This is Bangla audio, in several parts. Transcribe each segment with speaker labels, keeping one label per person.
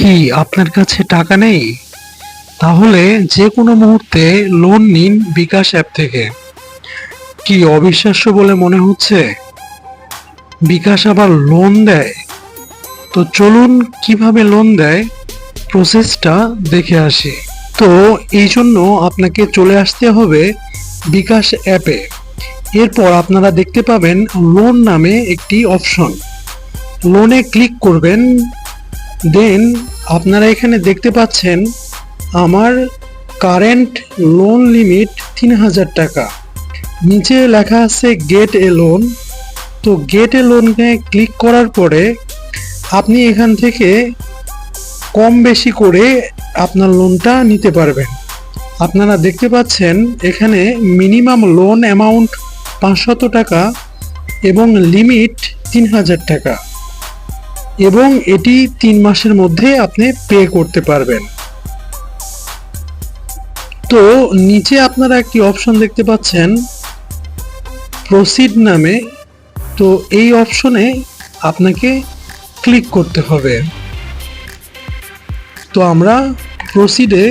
Speaker 1: কি আপনার কাছে টাকা নেই? তাহলে যে কোনো মুহূর্তে লোন নিন বিকাশ অ্যাপ থেকে। কি অবিশ্বাস্য বলে মনে হচ্ছে? বিকাশ আবার লোন দেয়? তো চলুন কিভাবে লোন দেয় প্রসেসটা দেখে আসি। তো এই জন্য আপনাকে চলে আসতে হবে বিকাশ অ্যাপে। এরপর আপনারা দেখতে পাবেন লোন নামে একটি অপশন। লোনে ক্লিক করবেন। দেন আপনারা এখানে দেখতে পাচ্ছেন আমার কারেন্ট লোন লিমিট ৩,০০০ টাকা। নিচে লেখা আছে গেট এ লোন। তো গেট এ লোনে ক্লিক করার পরে আপনি এখান থেকে কম বেশি করে আপনার লোনটা নিতে পারবেন। আপনারা দেখতে পাচ্ছেন এখানে মিনিমাম লোন অ্যামাউন্ট ৫০০ টাকা এবং লিমিট ৩,০০০ টাকা, এবং এটি ৩ মাসের মধ্যে আপনি পে করতে পারবেন। তো নিচে আপনারা একটি অপশন দেখতে পাচ্ছেন প্রসিড নামে। তো এই অপশনে আপনাকে ক্লিক করতে হবে। তো আমরা প্রসিডে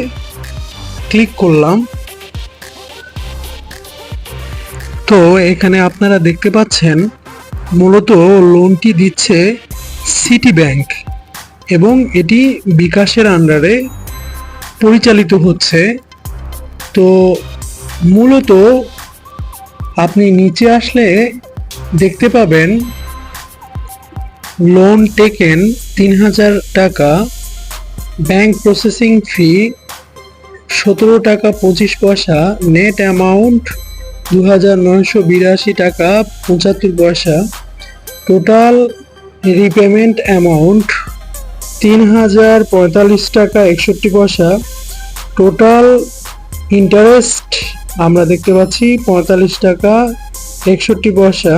Speaker 1: ক্লিক করলাম। তো এখানে আপনারা দেখতে পাচ্ছেন মূলত লোনটি দিচ্ছে সিটি ব্যাংক এবং এটি বিকাশের আন্ডারে পরিচালিত হচ্ছে। তো মূলত আপনি নিচে আসলে দেখতে পাবেন লোন টেকেন ৩,০০০ টাকা, ব্যাংক প্রসেসিং ফি ১৭ টাকা ২৫ পয়সা, নেট অ্যামাউন্ট ২,৯৮২ টাকা ৭৫ পয়সা, টোটাল রিপেমেন্ট অ্যামাউন্ট ৩,০৪৫ টাকা ৬১ পয়সা, টোটাল ইন্টারেস্ট আমরা দেখতে পাচ্ছি ৪৫ টাকা ৬১ পয়সা।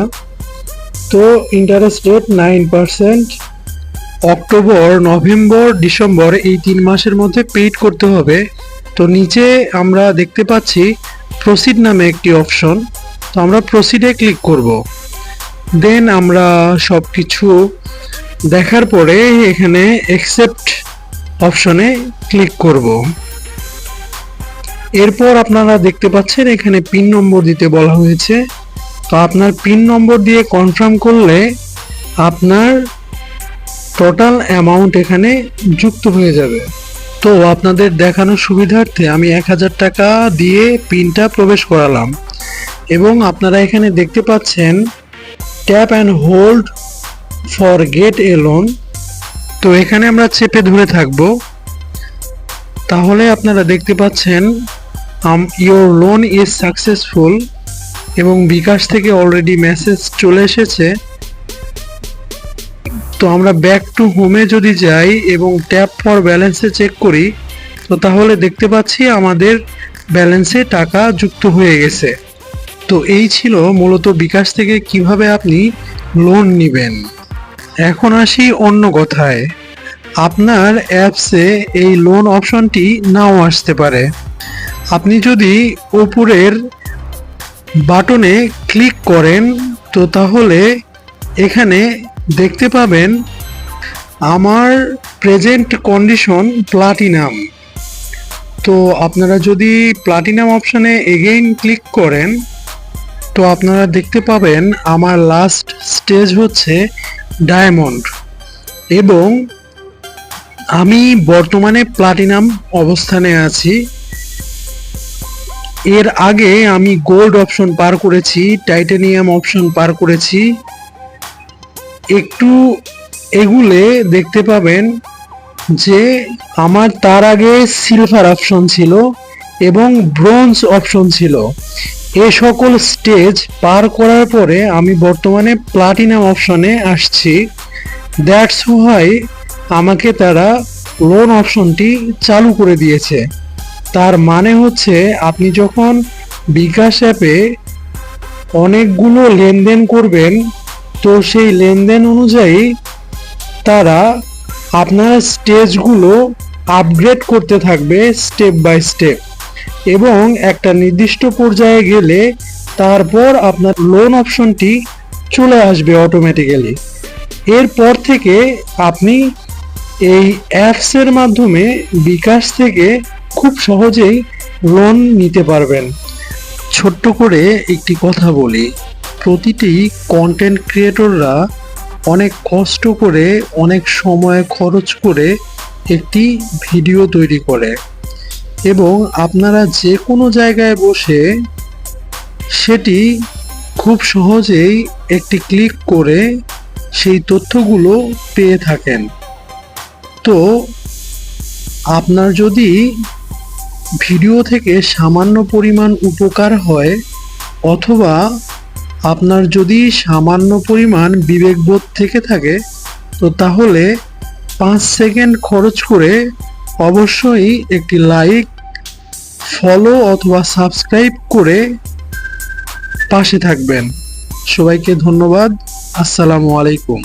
Speaker 1: তো interest rate 9%। October, November, December এই 3 মাসের মধ্যে পেইড করতে হবে। তো নিচে আমরা দেখতে পাচ্ছি প্রসিড নামে একটি অপশন। তো আমরা প্রসিডে ক্লিক করব। দেন আমরা সব কিছু দেখার পরে এখানে অ্যাকসেপ্ট অপশনে ক্লিক করব। এরপর আপনারা দেখতে পাচ্ছেন এখানে পিন নম্বর দিতে বলা হয়েছে। তো আপনার পিন নম্বর দিয়ে কনফার্ম করলে আপনার টোটাল অ্যামাউন্ট এখানে যুক্ত হয়ে যাবে। তো আপনাদের দেখানোর সুবিধার্থে আমি ১,০০০ টাকা দিয়ে পিনটা প্রবেশ করালাম এবং আপনারা এখানে দেখতে পাচ্ছেন tap and hold for gate A loan. তো এখানে আমরা চেপে ধরে থাকব। তাহলে আপনারা দেখতে পাচ্ছেন ইওর লোন ইজ সাকসেসফুল এবং বিকাশ থেকে অলরেডি মেসেজ চলে এসেছে। তো আমরা ব্যাক টু হোমে যদি যাই এবং ট্যাপ ফর ব্যালেন্সে চেক করি, তো তাহলে দেখতে পাচ্ছি আমাদের ব্যালেন্সে টাকা যুক্ত হয়ে গেছে। তো এই ছিল মূলত বিকাশ থেকে কিভাবে আপনি লোন নেবেন। এখন আসি অন্য কথায়, আপনার অ্যাপসে এই লোন অপশনটি নাও আসতে পারে। আপনি যদি উপরের বাটনে ক্লিক করেন তো তাহলে এখানে দেখতে পাবেন আমার প্রেজেন্ট কন্ডিশন প্লাটিনাম। তো আপনারা যদি প্লাটিনাম অপশনে এগেইন ক্লিক করেন তো আপনারা দেখতে পাবেন আমার লাস্ট স্টেজ হচ্ছে ডায়মন্ড এবং আমি বর্তমানে প্লাটিনাম অবস্থানে আছি। এর আগে আমি গোল্ড অপশন পার করেছি, টাইটানিয়াম অপশন পার করেছি। একটু এগুলে দেখতে পাবেন যে আমার তার আগে সিলভার অপশন ছিল এবং ব্রোঞ্জ অপশন ছিল। এ সকল স্টেজ পার করার পরে আমি বর্তমানে প্লাটিনাম অপশনে আসছি। দ্যাটস হোয়াই আমাকে তারা লোন অপশনটি চালু করে দিয়েছে। তার মানে হচ্ছে আপনি যখন বিকাশ অ্যাপে অনেকগুলো লেনদেন করবেন তো সেই লেনদেন অনুযায়ী তারা আপনার স্টেজগুলো আপগ্রেড করতে থাকবে স্টেপ বাই স্টেপ, এবং একটা নির্দিষ্ট পর্যায়ে গেলে তারপর আপনার লোন অপশনটি চলে আসবে অটোমেটিক্যালি। এরপর থেকে আপনি এই অ্যাপসের মাধ্যমে বিকাশ থেকে খুব সহজেই লোন নিতে পারবেন। ছোট্ট করে একটি কথা বলি, প্রতিটি কন্টেন্ট ক্রিয়েটররা অনেক কষ্ট করে, অনেক সময় খরচ করে একটি ভিডিও তৈরি করে এবং আপনারা যে কোনো জায়গায় বসে সেটি খুব সহজেই একটি ক্লিক করে সেই তথ্যগুলো পেয়ে থাকেন। তো আপনার যদি ভিডিও থেকে সামান্য পরিমাণ উপকার হয়, অথবা আপনার যদি সামান্য পরিমাণ বিবেকবোধ থেকে থাকে, তো তাহলে 5 সেকেন্ড খরচ করে অবশ্যই একটি লাইক, ফলো অথবা সাবস্ক্রাইব করে পাশে থাকবেন। সবাইকে ধন্যবাদ। আসসালামু আলাইকুম।